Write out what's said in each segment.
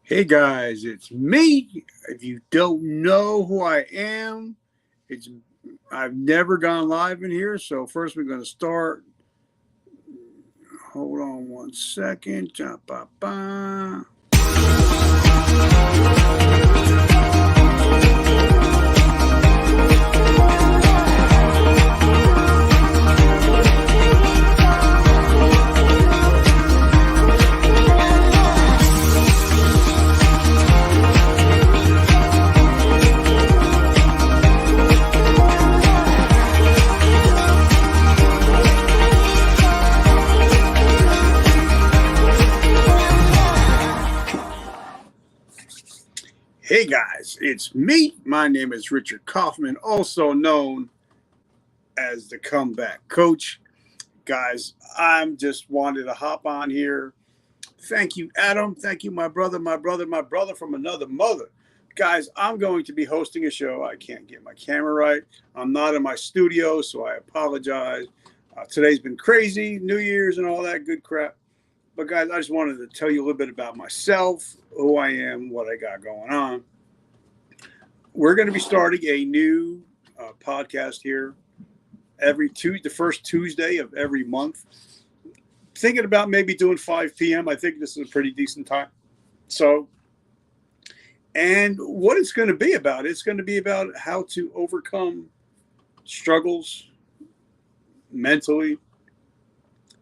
Hey guys, it's me. If you don't know who I am, it's I've never gone live in here. So first we're going to start. Hold on one second. Ba-ba-ba. Hey guys, it's me. My name is Richard Kaufman, also known as the Comeback Coach. Guys, I'm just wanted to hop on here. Thank you, Adam. Thank you, my brother from another mother. Guys, I'm going to be hosting a show. I can't get my camera right. I'm not in my studio, so I apologize. Today's been crazy, New Year's and all that good crap. But guys, I just wanted to tell you a little bit about myself, who I am, what I got going on. We're going to be starting a new podcast here the first Tuesday of every month. Thinking about maybe doing 5 p.m. I think this is a pretty decent time. So, and what it's going to be about, it's going to be about how to overcome struggles mentally,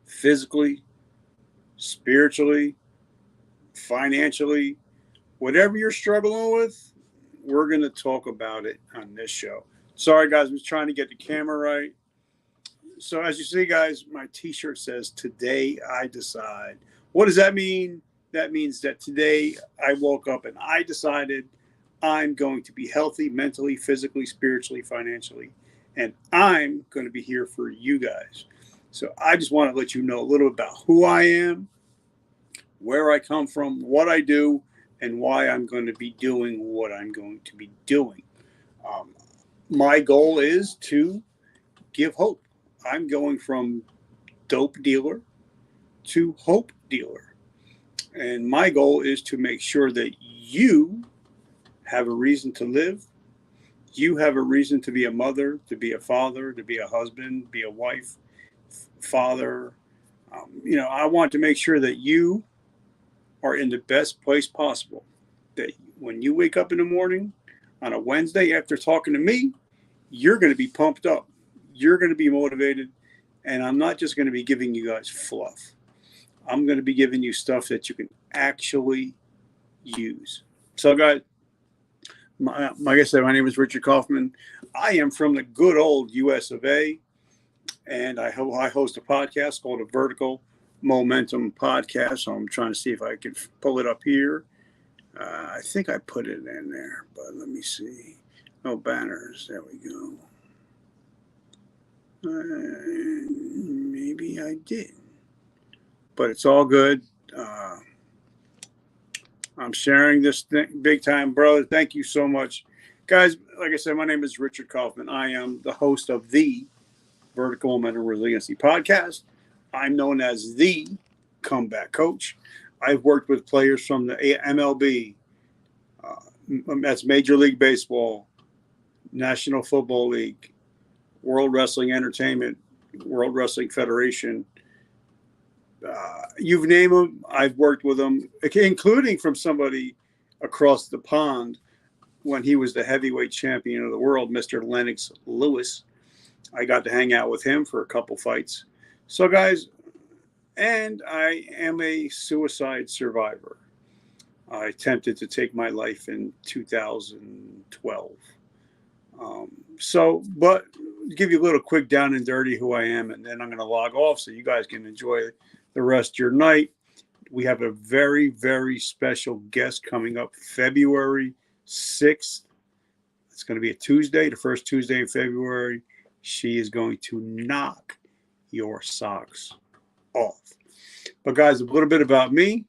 physically, spiritually, financially, whatever you're struggling with, we're going to talk about it on this show. Sorry, guys, I was trying to get the camera right. So as you see, guys, my t-shirt says, "Today I decide." What does that mean? That means that today I woke up and I decided I'm going to be healthy mentally, physically, spiritually, financially, and I'm going to be here for you guys. So I just want to let you know a little about who I am, where I come from, what I do, and why I'm going to be doing what I'm going to be doing. My goal is to give hope. I'm going from dope dealer to hope dealer. And my goal is to make sure that you have a reason to live. You have a reason to be a mother, to be a father, to be a husband, be a wife, father. I want to make sure that you are in the best place possible. That when you wake up in the morning on a Wednesday after talking to me, you're going to be pumped up. You're going to be motivated. And I'm not just going to be giving you guys fluff. I'm going to be giving you stuff that you can actually use. So, guys, like I said, my name is Richard Kaufman. I am from the good old US of A. And I host a podcast called a Vertical Momentum Podcast. So I'm trying to see if I can pull it up here. I think I put it in there, but let me see. No banners. There we go. Maybe I did, but it's all good. I'm sharing this thing big time, brother. Thank you so much, guys. Like I said, my name is Richard Kaufman. I am the host of the Vertical Momentum Resiliency Podcast. I'm known as the Comeback Coach. I've worked with players from the MLB, that's Major League Baseball, National Football League, World Wrestling Entertainment, World Wrestling Federation. You've named them. I've worked with them, including from somebody across the pond when he was the heavyweight champion of the world, Mr. Lennox Lewis. I got to hang out with him for a couple fights. So, guys, and I am a suicide survivor. I attempted to take my life in 2012. But give you a little quick down and dirty who I am, and then I'm going to log off so you guys can enjoy the rest of your night. We have a very, very special guest coming up February 6th. It's going to be a Tuesday, the first Tuesday in February. She is going to knock your socks off. But guys, a little bit about me.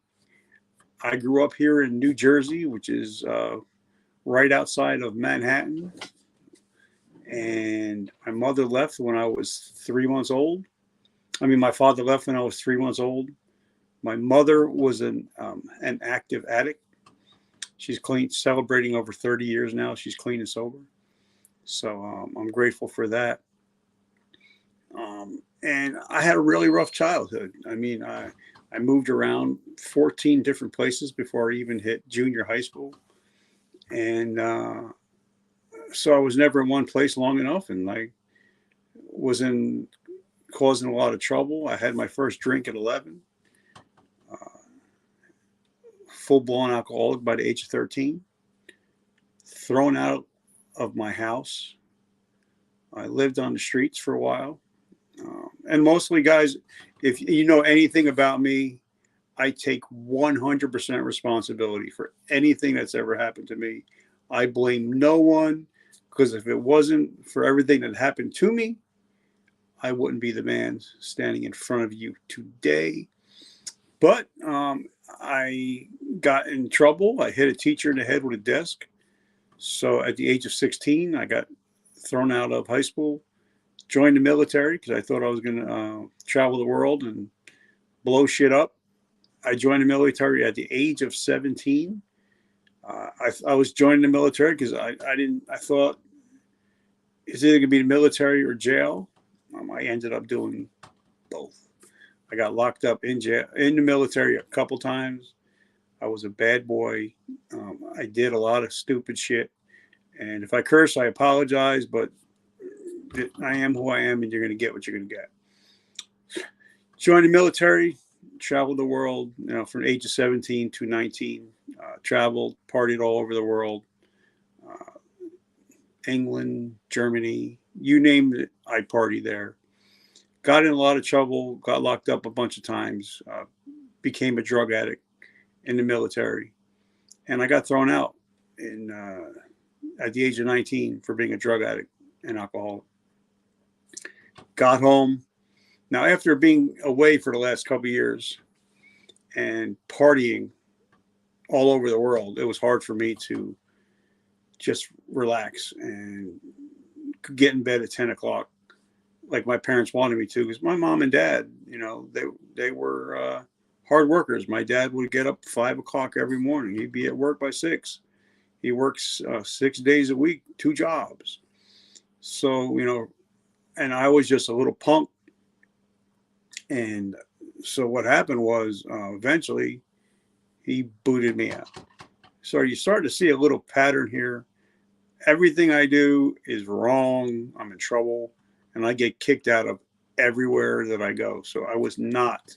I grew up here in New Jersey, which is right outside of Manhattan. And my mother left when I was 3 months old. My father left when I was 3 months old. My mother was an active addict. She's clean, celebrating over 30 years now. She's clean and sober. So I'm grateful for that. And I had a really rough childhood. I mean, I moved around 14 different places before I even hit junior high school. And so I was never in one place long enough, and I was in causing a lot of trouble. I had my first drink at 11, uh, full blown alcoholic by the age of 13, thrown out of my house. I lived on the streets for a while. And mostly, guys, if you know anything about me, I take 100% responsibility for anything that's ever happened to me. I blame no one, because if it wasn't for everything that happened to me, I wouldn't be the man standing in front of you today. But I got in trouble. I hit a teacher in the head with a desk. So at the age of 16, I got thrown out of high school, joined the military because I thought I was going to travel the world and blow shit up. I joined the military at the age of 17. I was joining the military because I thought it's either going to be the military or jail. I ended up doing both. I got locked up in jail, in the military a couple times. I was a bad boy. I did a lot of stupid shit. And if I curse, I apologize, but I am who I am, and you're going to get what you're going to get. Joined the military, traveled the world, from the age of 17 to 19. Traveled, partied all over the world. England, Germany, you name it, I partied there. Got in a lot of trouble, got locked up a bunch of times, became a drug addict in the military. And I got thrown out at the age of 19 for being a drug addict and alcoholic. Got home. Now, after being away for the last couple of years and partying all over the world, it was hard for me to just relax and get in bed at 10 o'clock like my parents wanted me to, because my mom and dad, they were hard workers. My dad would get up 5 o'clock every morning. He'd be at work by 6. He works 6 days a week, 2 jobs. So, and I was just a little punk. And so what happened was eventually he booted me out. So you start to see a little pattern here. Everything I do is wrong. I'm in trouble, and I get kicked out of everywhere that I go. So I was not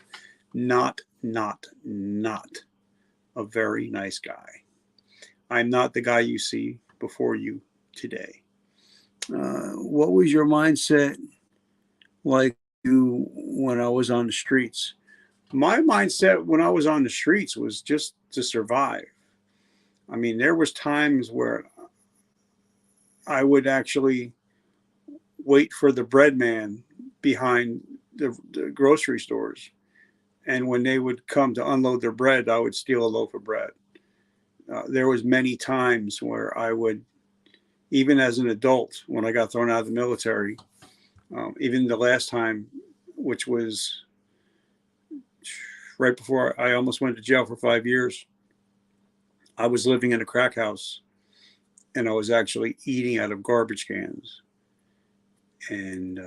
a very nice guy. I'm not the guy you see before you today. What was your mindset like when I was on the streets? My mindset when I was on the streets was just to survive. I mean, there was times where I would actually wait for the bread man behind the grocery stores. And when they would come to unload their bread, I would steal a loaf of bread. There was many times where I would, even as an adult, when I got thrown out of the military, even the last time, which was right before I almost went to jail for 5 years, I was living in a crack house, and I was actually eating out of garbage cans. And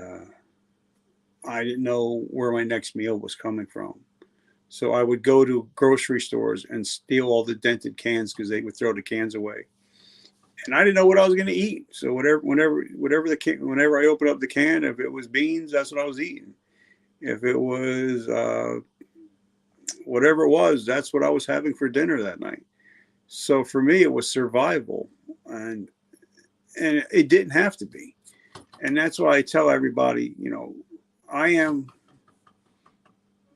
I didn't know where my next meal was coming from. So I would go to grocery stores and steal all the dented cans because they would throw the cans away. And I didn't know what I was going to eat. So whenever I opened up the can, if it was beans, that's what I was eating. If it was whatever it was, that's what I was having for dinner that night. So for me, it was survival, and it didn't have to be. And that's why I tell everybody, I am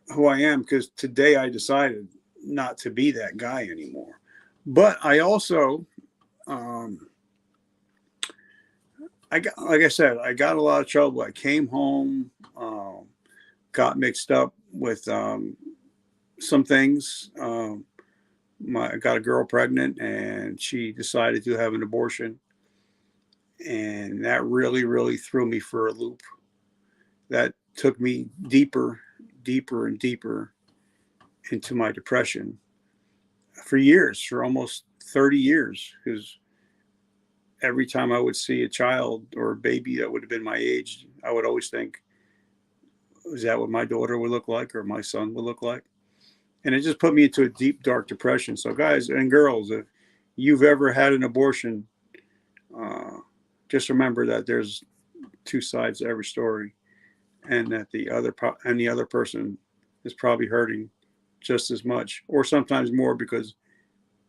who I am because today I decided not to be that guy anymore. But I also, like I said, I got a lot of trouble. I came home, got mixed up with some things. I got a girl pregnant, and she decided to have an abortion. And that really, really threw me for a loop. That took me deeper and deeper into my depression for years, for almost 30 years, because every time I would see a child or a baby that would have been my age, I would always think, is that what my daughter would look like or my son would look like? And it just put me into a deep, dark depression. So, guys and girls, if you've ever had an abortion, just remember that there's two sides to every story, and that the other person is probably hurting just as much, or sometimes more, because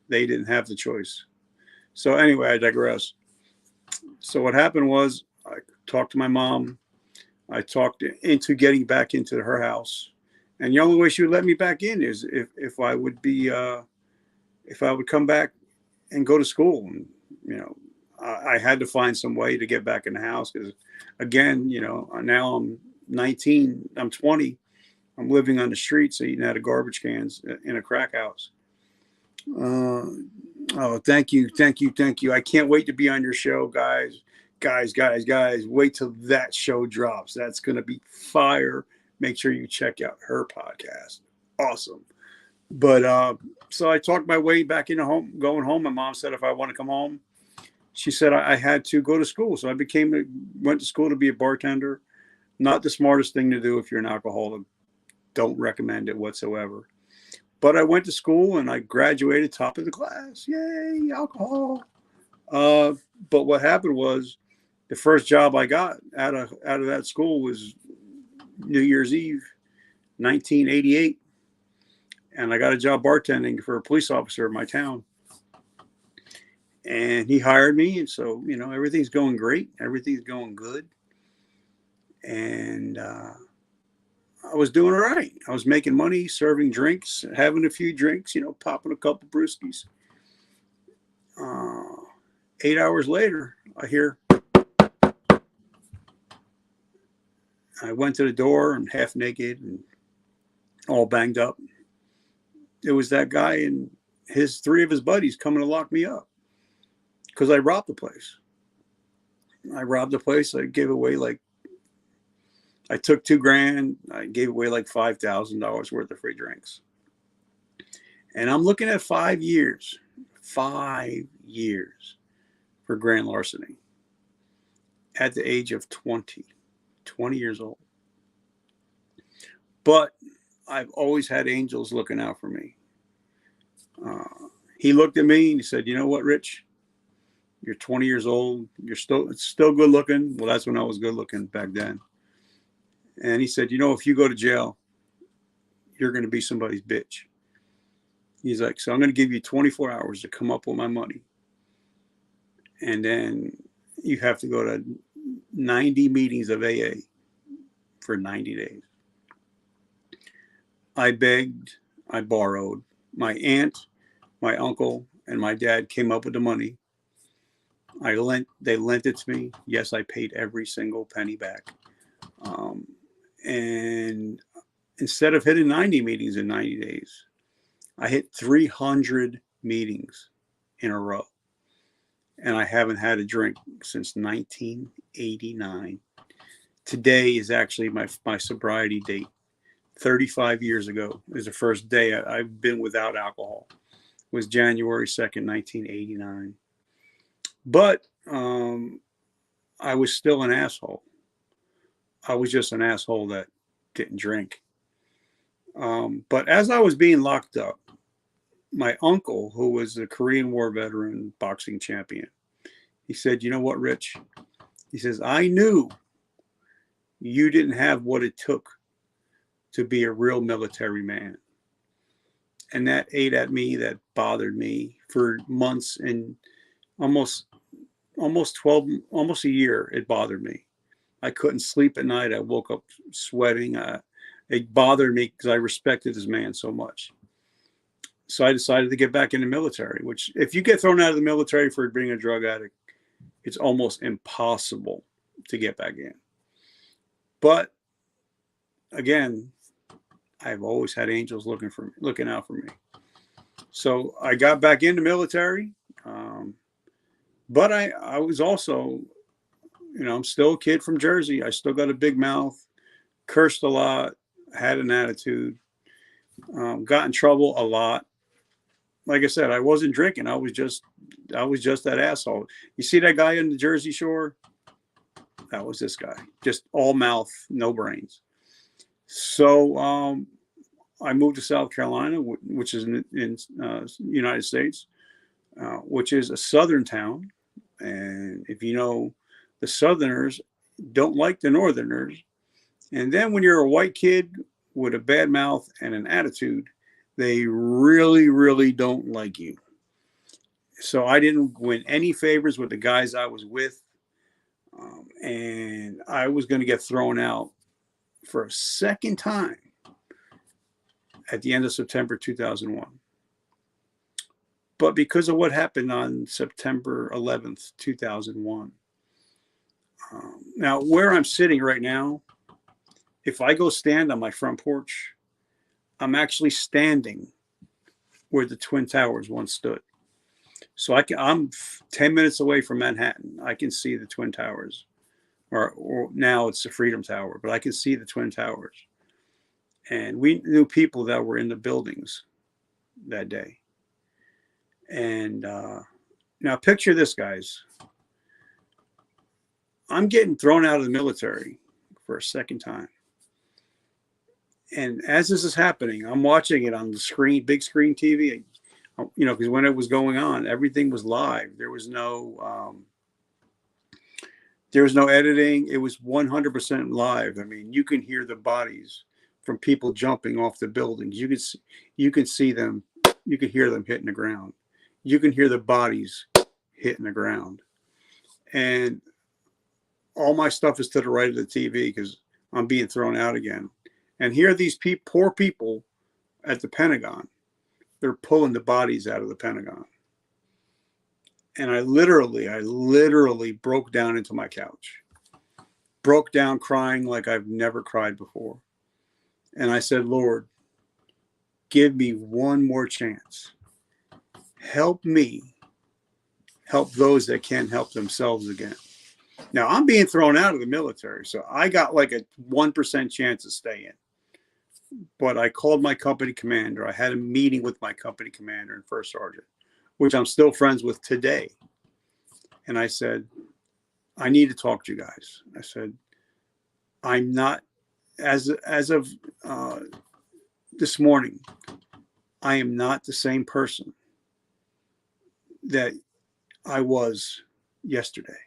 they didn't have the choice. So anyway, I digress. So what happened was, I talked to my mom. I talked into getting back into her house, and the only way she would let me back in is if I would be if I would come back and go to school. And I had to find some way to get back in the house, because, again, now I'm 19, I'm 20, I'm living on the streets, eating out of garbage cans in a crack house. Oh, thank you. I can't wait to be on your show, guys. Guys. Wait till that show drops. That's going to be fire. Make sure you check out her podcast. Awesome. But so I talked my way back into going home. My mom said if I want to come home, she said I had to go to school. So I went to school to be a bartender. Not the smartest thing to do if you're an alcoholic. Don't recommend it whatsoever. But I went to school and I graduated top of the class. Yay, alcohol. But what happened was, the first job I got out of that school was New Year's Eve, 1988. And I got a job bartending for a police officer in my town. And he hired me. And so, everything's going great. Everything's going good. And I was doing all right. I was making money, serving drinks, having a few drinks, popping a couple brewskis. 8 hours later, I hear, I went to the door and half naked and all banged up. It was that guy and three of his buddies coming to lock me up, because I robbed the place. I gave away I took $2,000. I gave away $5,000 worth of free drinks. And I'm looking at 5 years for grand larceny at the age of 20 years old. But I've always had angels looking out for me. He looked at me and he said, "You know what, Rich? You're 20 years old. You're still good looking." Well, that's when I was good looking back then. And he said, "If you go to jail, you're going to be somebody's bitch." He's like, "So I'm going to give you 24 hours to come up with my money. And then you have to go to 90 meetings of AA for 90 days. I begged, I borrowed. My aunt, my uncle, and my dad came up with the money. They lent it to me. Yes, I paid every single penny back. And instead of hitting 90 meetings in 90 days, I hit 300 meetings in a row. And I haven't had a drink since 1989. Today is actually my sobriety date. 35 years ago is the first day I've been without alcohol. It was January 2nd, 1989. But I was still an asshole. I was just an asshole that didn't drink. But as I was being locked up, my uncle, who was a Korean War veteran boxing champion, he said, "You know what, Rich?" He says, "I knew you didn't have what it took to be a real military man." And that ate at me, that bothered me for months, and almost a year, it bothered me. I couldn't sleep at night. I woke up sweating. It bothered me because I respected this man so much. So I decided to get back in the military, which, if you get thrown out of the military for being a drug addict, it's almost impossible to get back in. But again, I've always had angels looking out for me. So I got back in the military. But I was also, I'm still a kid from Jersey. I still got a big mouth, cursed a lot, had an attitude, got in trouble a lot. like I said, I wasn't drinking. I was just that asshole. You see that guy in the Jersey Shore? That was this guy. Just all mouth, no brains. So I moved to South Carolina, which is in United States, which is a southern town. And if you know, the Southerners don't like the Northerners. And then when you're a white kid with a bad mouth and an attitude, they really, really don't like you. So I didn't win any favors with the guys I was with. And I was going to get thrown out for a second time at the end of September 2001. But because of what happened on September 11th, 2001, now where I'm sitting right now, if I go stand on my front porch, I'm actually standing where the Twin Towers once stood. So I'm 10 minutes away from Manhattan. I can see the Twin Towers, or now it's the Freedom Tower, but I can see the Twin Towers. And we knew people that were in the buildings that day. And now picture this, guys. I'm getting thrown out of the military for a second time. And as this is happening, I'm watching it on the screen, big screen TV, because when it was going on, everything was live. There was no editing. It was 100% live. I mean, you can hear the bodies from people jumping off the buildings. You can see them. You can hear them hitting the ground. You can hear the bodies hitting the ground. And all my stuff is to the right of the TV because I'm being thrown out again. And here are these poor people at the Pentagon. They're pulling the bodies out of the Pentagon. And I literally broke down into my couch. Broke down crying like I've never cried before. And I said, Lord, give me one more chance. Help me help those that can't help themselves again. Now, I'm being thrown out of the military, so I got like a 1% chance to stay in. But I called my company commander. I had a meeting with my company commander and first sergeant, which I'm still friends with today. And I said, I need to talk to you guys. I said, I'm not, as of this morning, I am not the same person that I was yesterday.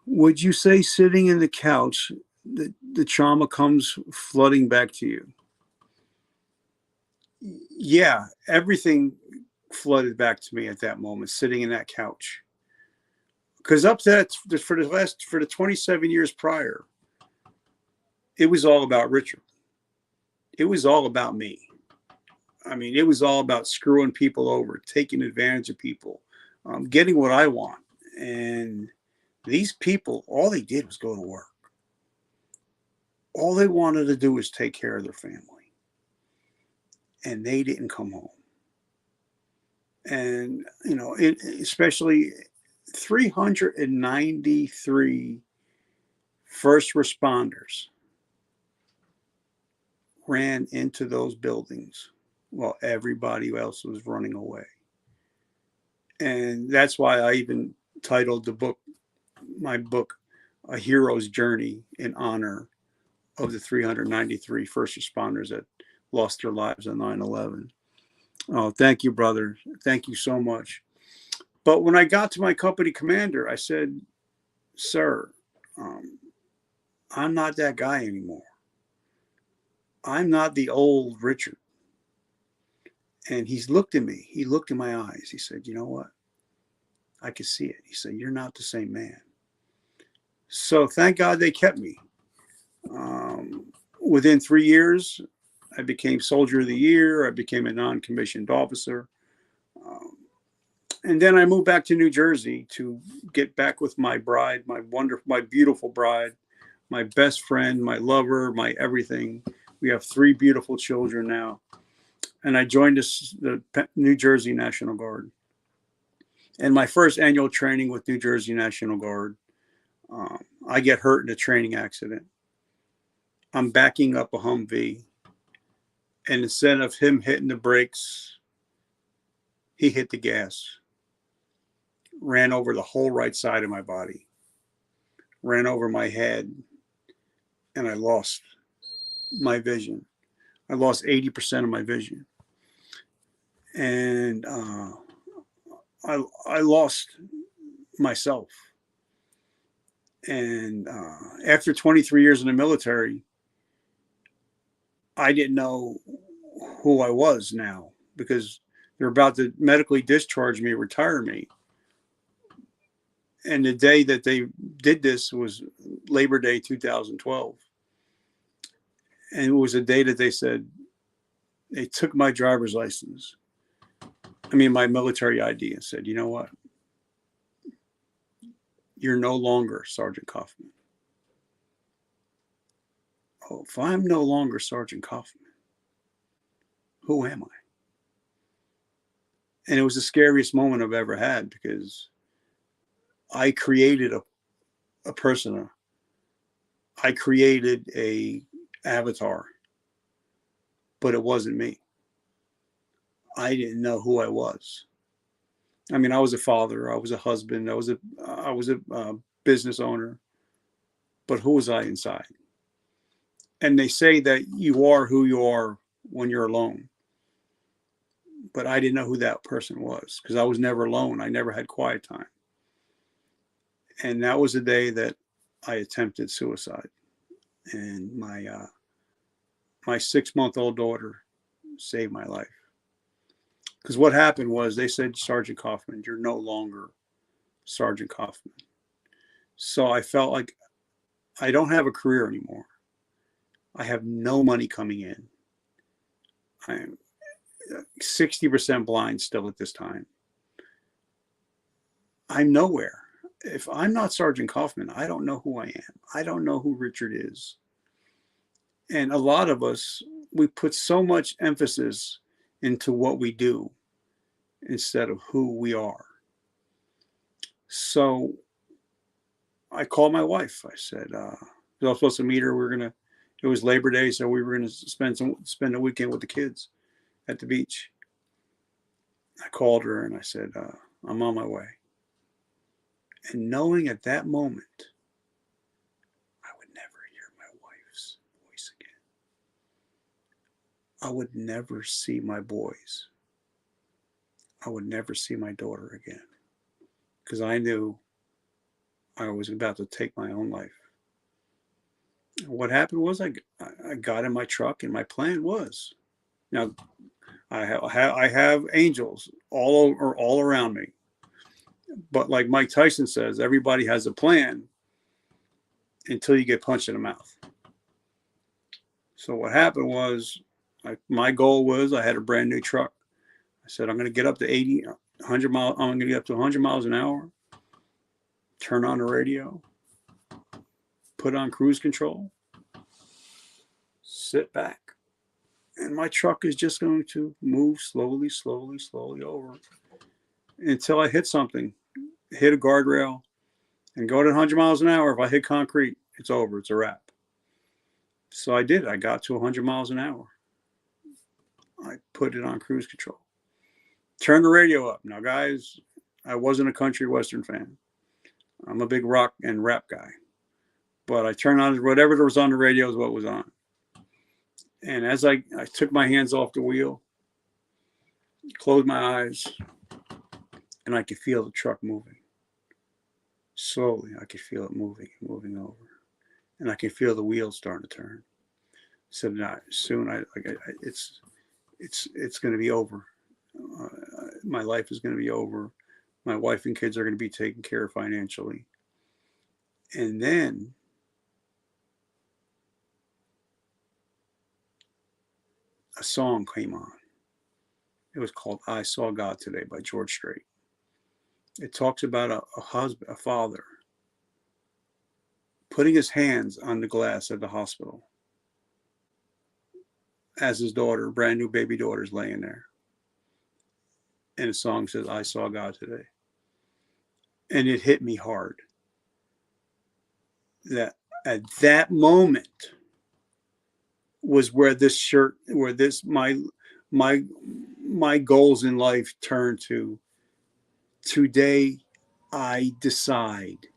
Would you say sitting in the couch, the trauma comes flooding back to you? Yeah, everything flooded back to me at that moment, sitting in that couch. Because up to that, for the 27 years prior, it was all about Richard. It was all about me. I mean, it was all about screwing people over, taking advantage of people, getting what I want. And these people, all they did was go to work. All they wanted to do was take care of their family. And they didn't come home. And, especially 393 first responders ran into those buildings while everybody else was running away. And that's why I even titled my book, A Hero's Journey, in honor of the 393 first responders that lost their lives on 9/11. Oh, thank you, brother. Thank you so much. But when I got to my company commander, I said, sir, I'm not that guy anymore. I'm not the old Richard. And he's looked at me. He looked in my eyes. He said, you know what? I could see it. He said, you're not the same man. So thank God they kept me. Within 3 years, I became Soldier of the Year. I became a non-commissioned officer. And then I moved back to New Jersey to get back with my bride, my beautiful bride, my best friend, my lover, my everything. We have 3 beautiful children now. And I joined the New Jersey National Guard. And my first annual training with New Jersey National Guard, I get hurt in a training accident. I'm backing up a Humvee, And instead of him hitting the brakes, he hit the gas, ran over the whole right side of my body, ran over my head, and I lost my vision. I lost 80% of my vision. And I lost myself. And after 23 years in the military, I didn't know who I was now, because they're about to medically discharge me, retire me. And the day that they did this was Labor Day 2012. And it was a day that they said, they took my driver's license, my military ID, and said, you know what? You're no longer Sergeant Kaufman. Oh, if I'm no longer Sergeant Kaufman, who am I? And it was the scariest moment I've ever had, because I created a persona. I created a avatar, but it wasn't me. I didn't know who I was. I was a father, I was a husband, I was a business owner, but who was I inside? And they say that you are who you are when you're alone. But I didn't know who that person was, because I was never alone. I never had quiet time. And that was the day that I attempted suicide. And my 6-month-old daughter saved my life. Because what happened was, they said, Sergeant Kaufman, you're no longer Sergeant Kaufman. So I felt like I don't have a career anymore. I have no money coming in. I'm 60% blind still at this time. I'm nowhere. If I'm not Sergeant Kaufman, I don't know who I am. I don't know who Richard is. And a lot of us, we put so much emphasis into what we do instead of who we are. So I called my wife. I said, I was supposed to meet her. It was Labor Day, so we were going to spend a weekend with the kids at the beach. I called her and I said, I'm on my way. And knowing at that moment, I would never hear my wife's voice again. I would never see my boys. I would never see my daughter again, because I knew I was about to take my own life. And what happened was, I got in my truck, and my plan was, now I have angels all around me. But like Mike Tyson says, everybody has a plan until you get punched in the mouth. So what happened was, my goal was, I had a brand new truck. I said, I'm going to get up to 80, 100 miles. I'm going to get up to 100 miles an hour, turn on the radio, put on cruise control, sit back. And my truck is just going to move slowly, slowly, slowly over until I hit something, hit a guardrail, and go to 100 miles an hour. If I hit concrete, it's over. It's a wrap. So I did. I got to 100 miles an hour. I put it on cruise control. Turn the radio up. Now, guys, I wasn't a country western fan. I'm a big rock and rap guy. But I turned on whatever was on the radio is what was on. And as I took my hands off the wheel, closed my eyes, and I could feel the truck moving. Slowly, I could feel it moving over. And I could feel the wheels starting to turn. So now, soon, it's going to be over. My life is going to be over. My wife and kids are going to be taken care of financially. And then a song came on. It was called I Saw God Today by George Strait. It talks about a husband, a father, putting his hands on the glass at the hospital as his daughter, brand new baby daughter, is laying there. And the song says, I saw God today. And it hit me hard that at that moment, was where my my goals in life turned to. Today, I decide.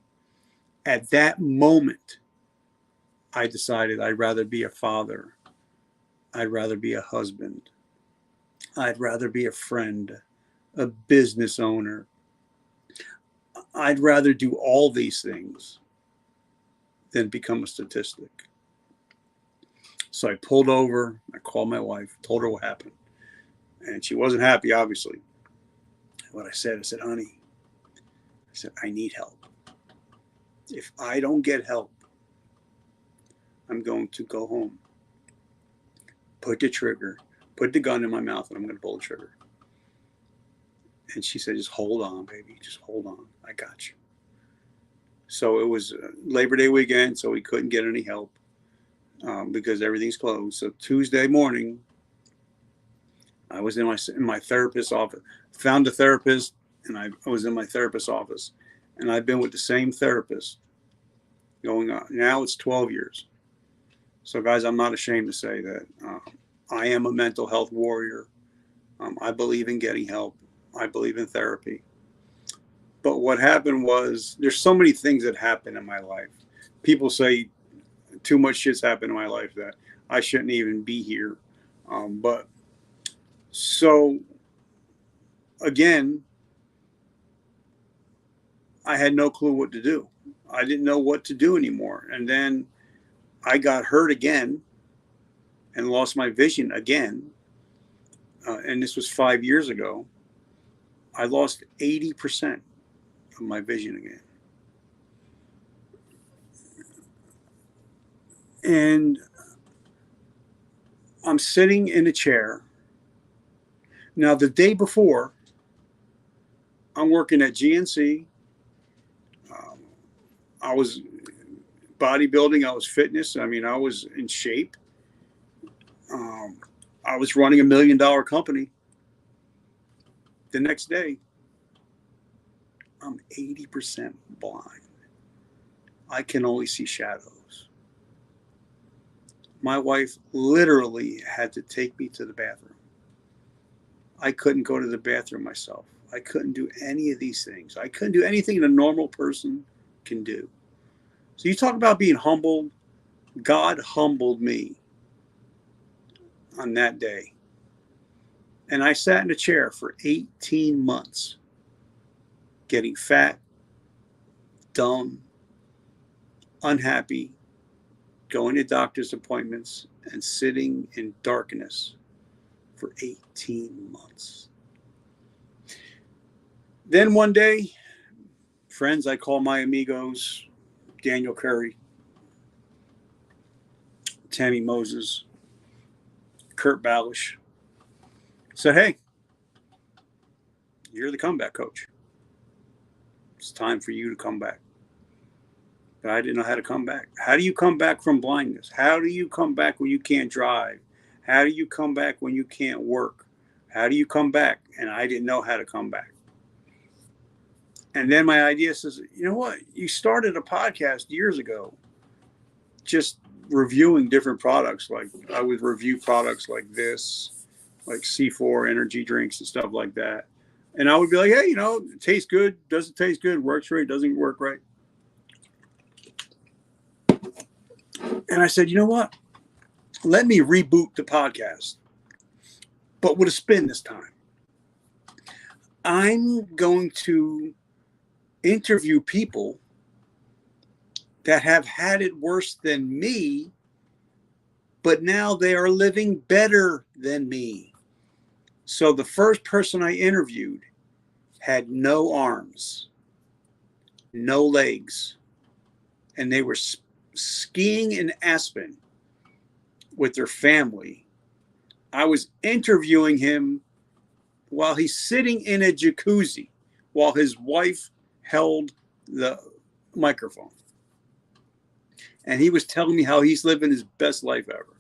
At that moment, I decided I'd rather be a father. I'd rather be a husband. I'd rather be a friend, a business owner. I'd rather do all these things than become a statistic. So I pulled over, I called my wife, told her what happened. And she wasn't happy, obviously. What I said, honey, I need help. If I don't get help, I'm going to go home, put the trigger, put the gun in my mouth, and I'm going to pull the trigger. And she said, just hold on, baby. Just hold on. I got you. So it was Labor Day weekend, so we couldn't get any help because everything's closed. So Tuesday morning, I was in my therapist's office, found a therapist, and I was in my therapist's office. And I've been with the same therapist going on. Now it's 12 years. So, guys, I'm not ashamed to say that I am a mental health warrior. I believe in getting help. I believe in therapy. But what happened was, there's so many things that happen in my life. People say too much shit's happened in my life that I shouldn't even be here. But so, again, I had no clue what to do. I didn't know what to do anymore. And then I got hurt again and lost my vision again. And this was 5 years ago. I lost 80% of my vision again. And I'm sitting in a chair. Now, the day before, I'm working at GNC. I was bodybuilding. I was fitness. I mean, I was in shape. I was running $1 million company. The next day, I'm 80% blind. I can only see shadows. My wife literally had to take me to the bathroom. I couldn't go to the bathroom myself. I couldn't do any of these things. I couldn't do anything a normal person can do. So you talk about being humbled. God humbled me on that day. And I sat in a chair for 18 months, getting fat, dumb, unhappy, going to doctor's appointments, and sitting in darkness for 18 months. Then one day, friends, I call my amigos, Daniel Curry, Tammy Moses, Kurt Balish, said, hey, you're the comeback coach. It's time for you to come back. But I didn't know how to come back. How do you come back from blindness? How do you come back when you can't drive? How do you come back when you can't work? How do you come back? And I didn't know how to come back. And then my idea says, you know what? You started a podcast years ago, just reviewing different products. Like I would review products like this, like C4 energy drinks and stuff like that. And I would be like, hey, you know, it tastes good, doesn't taste good, works right, doesn't work right. And I said, you know what? Let me reboot the podcast, but with a spin this time. I'm going to interview people that have had it worse than me, but now they are living better than me. So the first person I interviewed had no arms, no legs, and they were skiing in Aspen with their family. I was interviewing him while he's sitting in a jacuzzi while his wife held the microphone. And he was telling me how he's living his best life ever.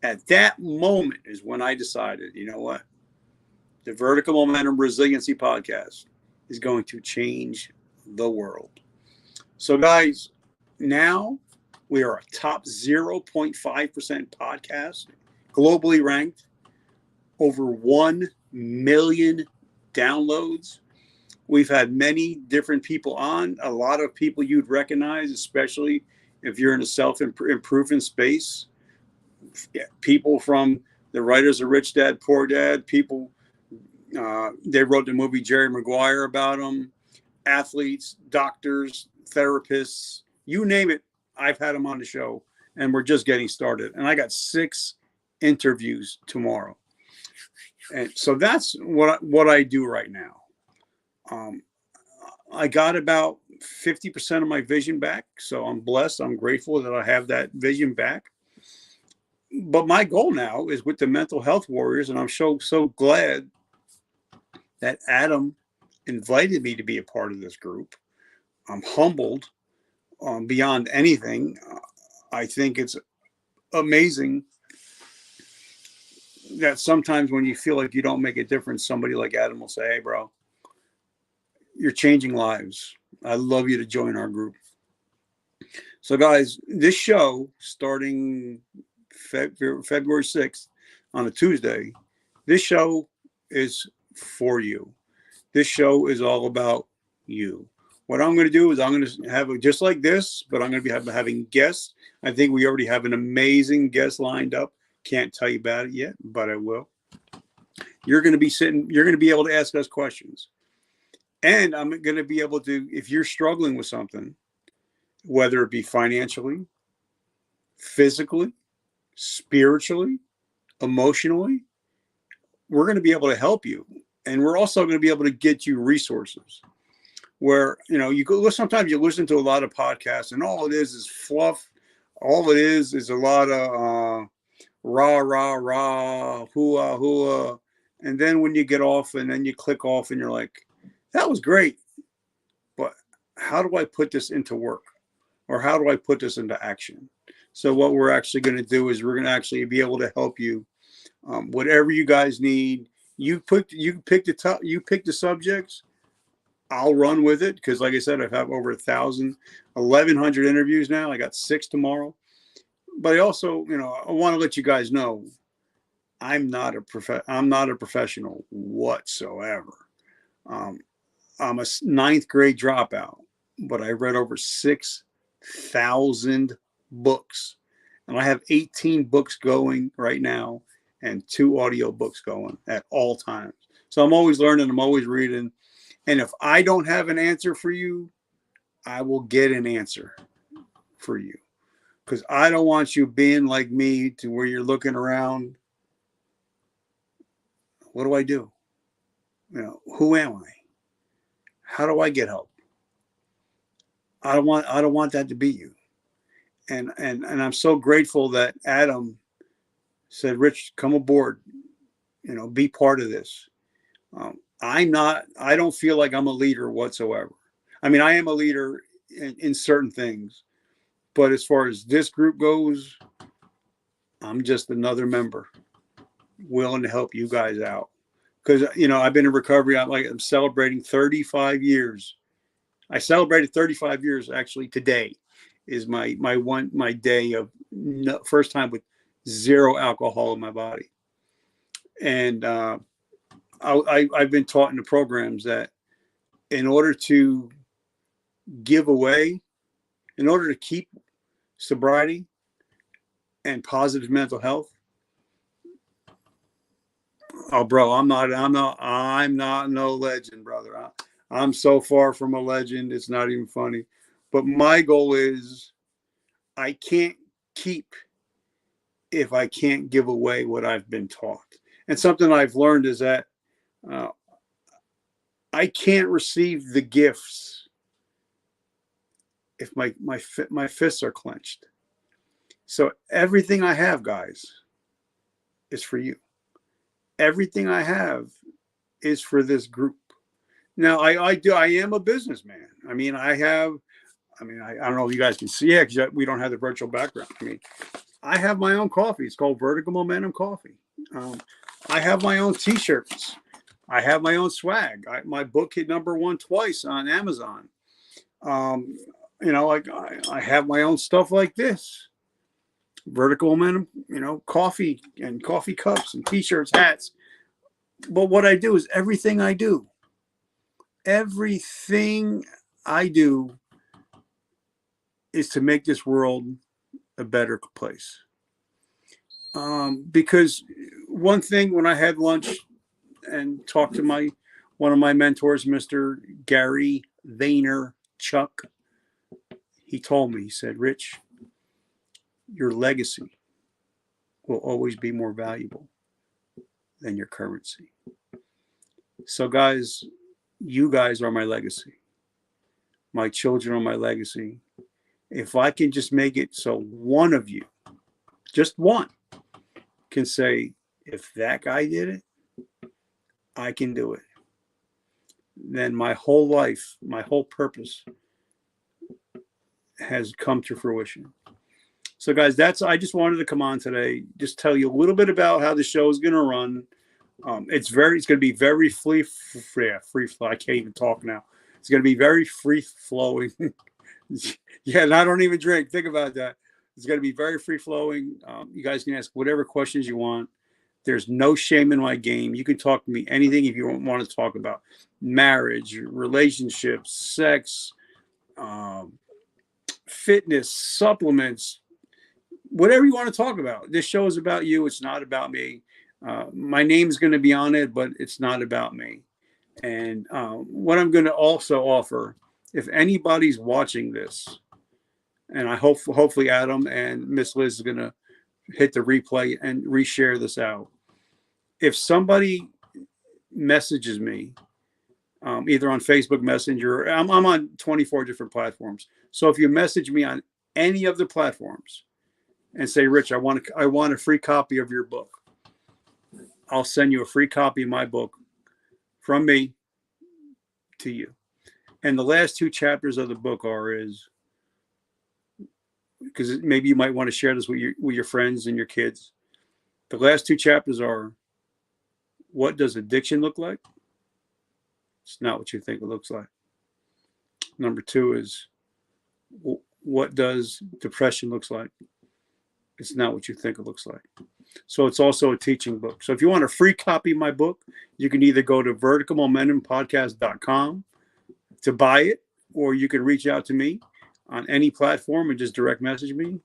At that moment is when I decided, you know what? The Vertical Momentum Resiliency Podcast is going to change the world. So guys, now We are a top 0.5% podcast, globally ranked, over 1 million downloads. We've had many different people on, a lot of people you'd recognize, especially if you're in a self-improvement space. People from the writers of Rich Dad, Poor Dad, people, they wrote the movie Jerry Maguire about them, athletes, doctors, therapists, you name it, I've had them on the show, and we're just getting started. And I got 6 interviews tomorrow. And so that's what I do right now. I got about 50% of my vision back. So I'm blessed. I'm grateful that I have that vision back. But my goal now is with the Mental Health Warriors, and I'm so glad that Adam invited me to be a part of this group. I'm humbled beyond anything. I think it's amazing that sometimes when you feel like you don't make a difference, somebody like Adam will say, hey, bro, you're changing lives. I'd love you to join our group. So, guys, this show, starting February 6th on a Tuesday, this show is for you. This show is all about you. What I'm going to do is I'm going to have just like this, but I'm going to be having guests. I think we already have an amazing guest lined up. Can't tell you about it yet, but I will. You're going to be able to ask us questions. And I'm going to be able to, if you're struggling with something, whether it be financially, physically, spiritually, emotionally, we're going to be able to help you. And we're also going to be able to get you resources where, you go, sometimes you listen to a lot of podcasts and all it is fluff. All it is a lot of rah, rah, rah, hooah, hooah. And then when you get off and then you click off and you're like, that was great, but how do I put this into work? Or how do I put this into action? So what we're actually going to do is we're going to actually be able to help you. Whatever you guys need, you pick the subjects. I'll run with it because, like I said, I have over 1,100 interviews now. I got 6 tomorrow. But I also, I want to let you guys know, I'm not a professional whatsoever. I'm a 9th grade dropout, but I read over 6,000 books, and I have 18 books going right now and 2 audio books going at all times. So I'm always learning. I'm always reading. And if I don't have an answer for you, I will get an answer for you, because I don't want you being like me to where you're looking around. What do I do? Who am I? How do I get help? I don't want that to be you. And I'm so grateful that Adam said, Rich, come aboard, be part of this. I don't feel like I'm a leader whatsoever. I mean, I am a leader in certain things, but as far as this group goes, I'm just another member willing to help you guys out. Because, I've been in recovery. I'm celebrating 35 years. I celebrated 35 years actually today. Is my day of first time with 0 alcohol in my body. And I've been taught in the programs that in order to give away, in order to keep sobriety and positive mental health, oh, bro, I'm not no legend, brother. I'm so far from a legend. It's not even funny. But my goal is I can't keep if I can't give away what I've been taught. And something I've learned is that I can't receive the gifts if my fists are clenched. So everything I have, guys, is for you. Everything I have is for this group. Now, I am a businessman. I don't know if you guys can see it because we don't have the virtual background. I have my own coffee. It's called Vertical Momentum Coffee. I have my own T-shirts. I have my own swag. My book hit #1 twice on Amazon. like I have my own stuff like this. Vertical Momentum, coffee and coffee cups and t-shirts, hats. But what I do is everything I do is to make this world a better place. Because one thing, when I had lunch and talked to one of my mentors, Mr. Gary Vaynerchuk, he told me, he said, Rich, your legacy will always be more valuable than your currency. So guys, you guys are my legacy. My children are my legacy. If I can just make it so one of you, just one, can say, if that guy did it, I can do it, then my whole life, my whole purpose has come to fruition. So guys, I just wanted to come on today, just tell you a little bit about how the show is going to run. It's going to be very free flow. I can't even talk now. It's going to be very free flowing. Yeah, and I don't even drink. Think about that. It's going to be very free flowing. You guys can ask whatever questions you want. There's no shame in my game. You can talk to me anything if you want to talk about marriage, relationships, sex, fitness, supplements, whatever you want to talk about. This show is about you. It's not about me. My name's going to be on it, but it's not about me. And what I'm going to also offer, if anybody's watching this, and I hopefully Adam and Miss Liz is going to hit the replay and reshare this out. If somebody messages me, either on Facebook Messenger, I'm on 24 different platforms. So if you message me on any of the platforms and say, Rich, I want a free copy of your book, I'll send you a free copy of my book from me to you. And the last two chapters of the book because maybe you might want to share this with your friends and your kids. The last two chapters are, what does addiction look like? It's not what you think it looks like. Number two is, what does depression looks like? It's not what you think it looks like. So it's also a teaching book. So if you want a free copy of my book, you can either go to verticalmomentumpodcast.com to buy it, or you can reach out to me on any platform and just direct message me,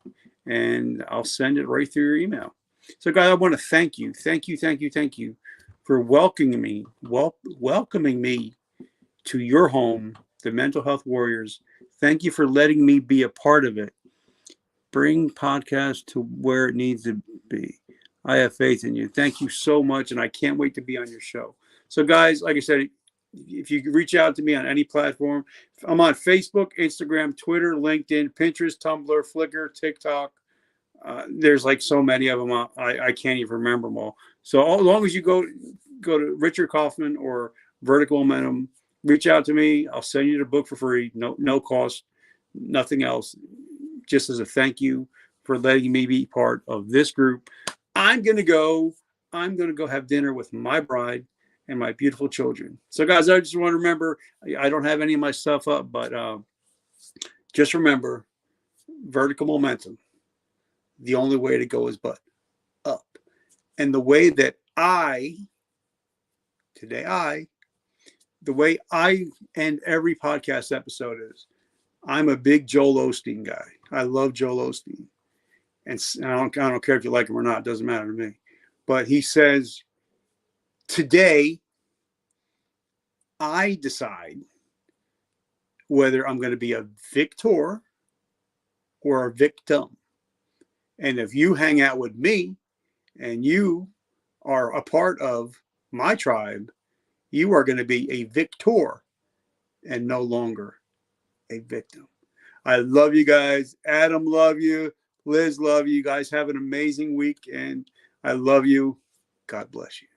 and I'll send it right through your email. So guys, I want to thank you for welcoming me to your home, the Mental Health Warriors. Thank you for letting me be a part of it. Bring podcast to where it needs to be. I have faith in you. Thank you so much, and I can't wait to be on your show. So guys, like I said, if you reach out to me on any platform, I'm on Facebook, Instagram, Twitter, LinkedIn, Pinterest, Tumblr, Flickr, TikTok. There's like so many of them. I can't even remember them all. So as long as you go to Richard Kaufman or Vertical Momentum, reach out to me. I'll send you the book for free. No cost, nothing else. Just as a thank you for letting me be part of this group. I'm gonna go have dinner with my bride and my beautiful children. So guys, I just want to remember, I don't have any of my stuff up, but just remember, vertical momentum. The only way to go is but up. And the way that the way I end every podcast episode is, I'm a big Joel Osteen guy. I love Joel Osteen. And I don't care if you like him or not. It doesn't matter to me. But he says, today, I decide whether I'm going to be a victor or a victim. And if you hang out with me and you are a part of my tribe, you are going to be a victor and no longer a victim. I love you guys. Adam, love you. Liz, love you. You guys have an amazing week, and I love you. God bless you.